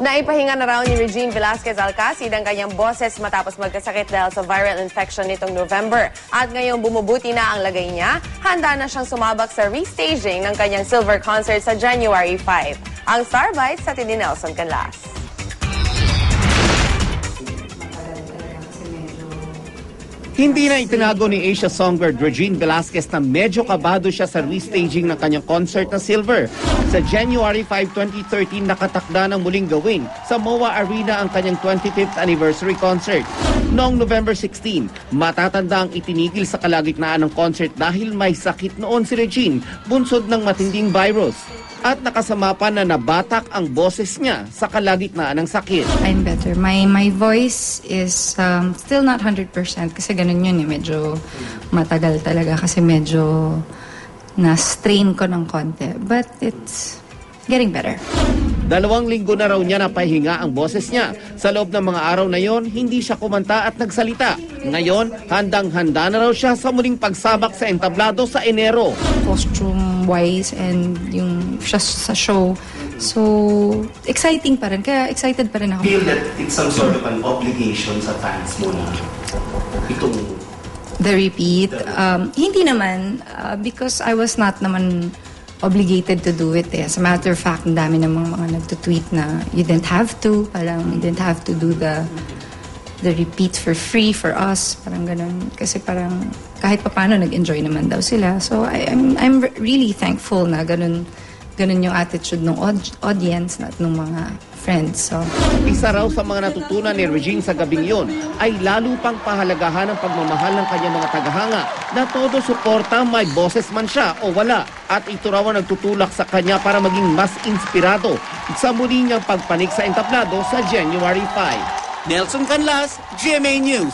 Naipahinga na raw ni Regine Velasquez Alcacid ang kanyang boses matapos magkasakit dahil sa viral infection nitong November. At ngayong bumubuti na ang lagay niya, handa na siyang sumabak sa restaging ng kanyang silver concert sa January 5. Ang Star Bites sa ni Nelson Canlas. Hindi na itinago ni Asia songbird Regine Velasquez na medyo kabado siya sa restaging ng kanyang concert na Silver. Sa January 5, 2013, nakatakda ng muling gawin sa MOA Arena ang kanyang 25th anniversary concert. Noong November 16, matatanda ang itinigil sa kalagitnaan ng concert dahil may sakit noon si Regine, bunsod ng matinding virus. At nakasama pa na nabatak ang boses niya sa kalagitnaan ng sakit. I'm better. My voice is still not 100% kasi ganun yun eh. Medyo matagal talaga kasi medyo na-strain ko ng konti. But it's getting better. 2 linggo na raw niya napahinga ang boses niya. Sa loob ng mga araw na yon, hindi siya kumanta at nagsalita. Ngayon, handang-handa na raw siya sa muling pagsabak sa entablado sa Enero. Costume-wise and yung sa show. So, exciting pa rin. Kaya excited pa rin ako. Feel that it's some sort of an obligation sa fans mo na itong... The repeat? Hindi naman. Because I was not naman obligated to do it eh. As a matter of fact, ang dami namang mga nagtutweet na you didn't have to. Parang you didn't have to do the repeat for free for us. Parang ganun. Kasi parang kahit papano nag-enjoy naman daw sila. So I'm really thankful na ganun yung attitude ng audience at ng mga friends. So isa raw sa mga natutunan ni Regine sa gabing yon ay lalo pang pahalagahan ang pagmamahal ng kanyang mga tagahanga na todo suporta may boses man siya o wala. At ito raw ang nagtutulak sa kanya para maging mas inspirado sa muli niyang pagpanik sa entablado sa January 5. Nelson Canlas, GMA News.